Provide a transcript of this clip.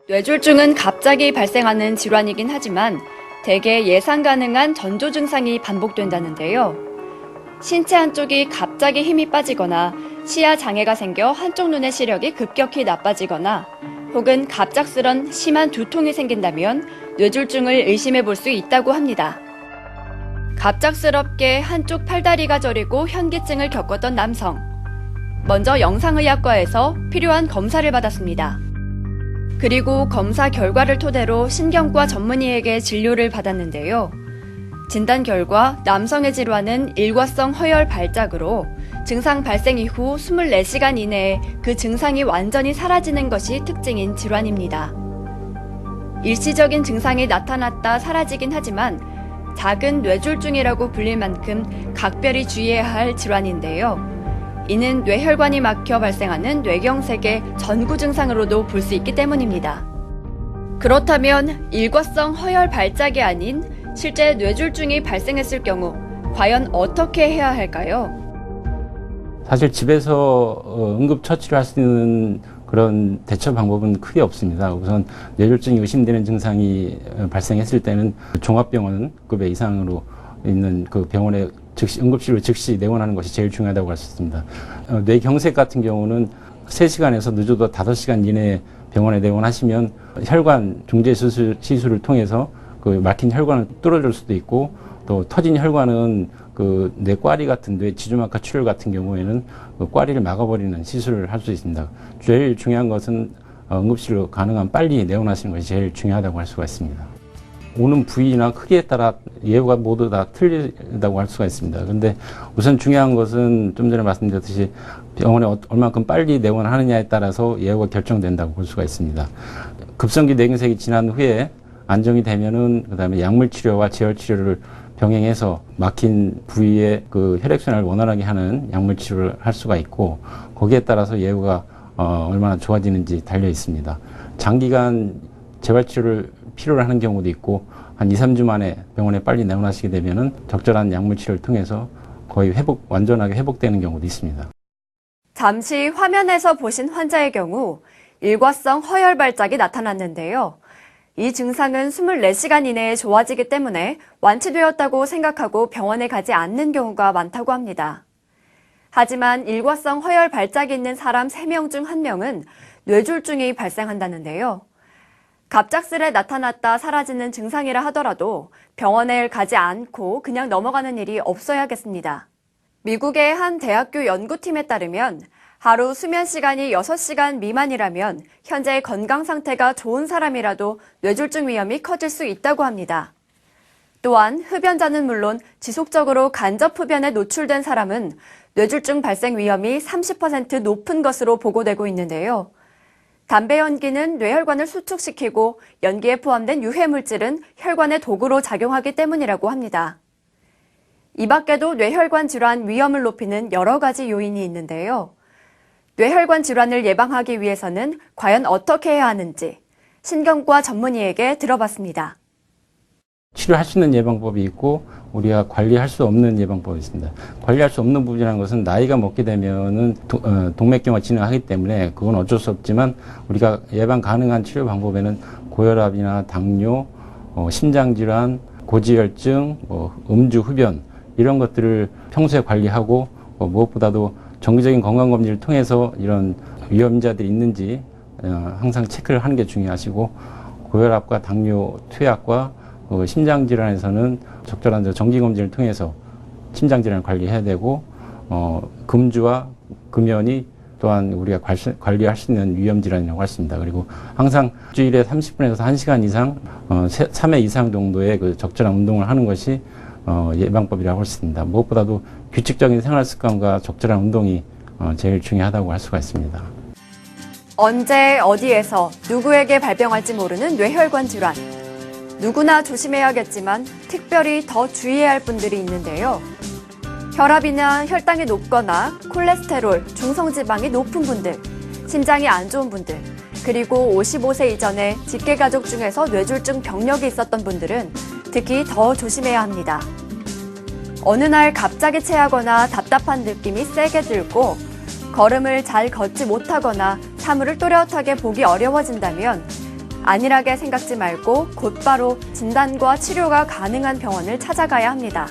뇌졸중은 갑자기 발생하는 질환이긴 하지만 대개 예상 가능한 전조 증상이 반복된다는데요. 신체 한쪽이 갑자기 힘이 빠지거나 시야 장애가 생겨 한쪽 눈의 시력이 급격히 나빠지거나 혹은 갑작스런 심한 두통이 생긴다면 뇌졸중을 의심해 볼 수 있다고 합니다. 갑작스럽게 한쪽 팔다리가 저리고 현기증을 겪었던 남성. 먼저 영상의학과에서 필요한 검사를 받았습니다. 그리고 검사 결과를 토대로 신경과 전문의에게 진료를 받았는데요. 진단 결과 남성의 질환은 일과성 허열 발작으로 증상 발생 이후 24시간 이내에 그 증상이 완전히 사라지는 것이 특징인 질환입니다. 일시적인 증상이 나타났다 사라지긴 하지만 작은 뇌졸중이라고 불릴 만큼 각별히 주의해야 할 질환인데요. 이는 뇌혈관이 막혀 발생하는 뇌경색의 전구 증상으로도 볼 수 있기 때문입니다. 그렇다면 일과성 허열 발작이 아닌 실제 뇌졸중이 발생했을 경우 과연 어떻게 해야 할까요? 사실 집에서 응급처치를 할 수 있는 그런 대처 방법은 크게 없습니다. 우선 뇌졸중이 의심되는 증상이 발생했을 때는 종합병원급의 이상으로 있는 그 병원에 즉시 응급실로 즉시 내원하는 것이 제일 중요하다고 할 수 있습니다. 뇌경색 같은 경우는 3시간에서 늦어도 5시간 이내에 병원에 내원하시면 혈관 중재 시술을 통해서 그 막힌 혈관을 뚫어줄 수도 있고 또 터진 혈관은 그 뇌꽈리 같은 뇌 지주막하 출혈 같은 경우에는 그 꽈리를 막아버리는 시술을 할 수 있습니다. 제일 중요한 것은 응급실로 가능한 빨리 내원하시는 것이 제일 중요하다고 할 수가 있습니다. 오는 부위나 크기에 따라 예후가 모두 다 틀리다고 할 수가 있습니다. 그런데 우선 중요한 것은 좀 전에 말씀드렸듯이 병원에 얼만큼 빨리 내원하느냐에 따라서 예후가 결정된다고 볼 수가 있습니다. 급성기 뇌경색이 지난 후에 안정이 되면은 그다음에 약물 치료와 재활 치료를 병행해서 막힌 부위에 그 혈액순환을 원활하게 하는 약물 치료를 할 수가 있고 거기에 따라서 예후가 얼마나 좋아지는지 달려 있습니다. 장기간 재활 치료를 필요로 하는 경우도 있고 한 2, 3주 만에 병원에 빨리 내원하시게 되면은 적절한 약물 치료를 통해서 거의 완전하게 회복되는 경우도 있습니다. 잠시 화면에서 보신 환자의 경우 일과성 허열 발작이 나타났는데요. 이 증상은 24시간 이내에 좋아지기 때문에 완치되었다고 생각하고 병원에 가지 않는 경우가 많다고 합니다. 하지만 일과성 허열 발작이 있는 사람 3명 중 1명은 뇌졸중이 발생한다는데요. 갑작스레 나타났다 사라지는 증상이라 하더라도 병원에 가지 않고 그냥 넘어가는 일이 없어야겠습니다. 미국의 한 대학교 연구팀에 따르면 하루 수면 시간이 6시간 미만이라면 현재 건강 상태가 좋은 사람이라도 뇌졸중 위험이 커질 수 있다고 합니다. 또한 흡연자는 물론 지속적으로 간접 흡연에 노출된 사람은 뇌졸중 발생 위험이 30% 높은 것으로 보고되고 있는데요. 담배 연기는 뇌혈관을 수축시키고 연기에 포함된 유해물질은 혈관의 도구로 작용하기 때문이라고 합니다. 이 밖에도 뇌혈관 질환 위험을 높이는 여러 가지 요인이 있는데요. 뇌혈관 질환을 예방하기 위해서는 과연 어떻게 해야 하는지 신경과 전문의에게 들어봤습니다. 치료할 수 있는 예방법이 있고 우리가 관리할 수 없는 예방법이 있습니다. 관리할 수 없는 부분이라는 것은 나이가 먹게 되면은 동맥경화 진행하기 때문에 그건 어쩔 수 없지만 우리가 예방 가능한 치료 방법에는 고혈압이나 당뇨, 심장질환, 고지혈증, 음주, 흡연 이런 것들을 평소에 관리하고 무엇보다도 정기적인 건강검진을 통해서 이런 위험자들이 있는지 항상 체크를 하는 게 중요하시고 고혈압과 당뇨, 투약과 심장질환에서는 적절한 정기검진을 통해서 심장질환을 관리해야 되고 금주와 금연이 또한 우리가 관리할 수 있는 위험질환이라고 할 수 있습니다. 그리고 항상 일주일에 30분에서 1시간 이상 3회 이상 정도의 그 적절한 운동을 하는 것이 예방법이라고 할 수 있습니다. 무엇보다도 규칙적인 생활습관과 적절한 운동이 제일 중요하다고 할 수가 있습니다. 언제 어디에서 누구에게 발병할지 모르는 뇌혈관 질환. 누구나 조심해야겠지만 특별히 더 주의해야 할 분들이 있는데요. 혈압이나 혈당이 높거나 콜레스테롤, 중성지방이 높은 분들, 심장이 안 좋은 분들, 그리고 55세 이전에 직계가족 중에서 뇌졸중 병력이 있었던 분들은 특히 더 조심해야 합니다. 어느 날 갑자기 체하거나 답답한 느낌이 세게 들고 걸음을 잘 걷지 못하거나 사물을 또렷하게 보기 어려워진다면 안일하게 생각지 말고 곧바로 진단과 치료가 가능한 병원을 찾아가야 합니다.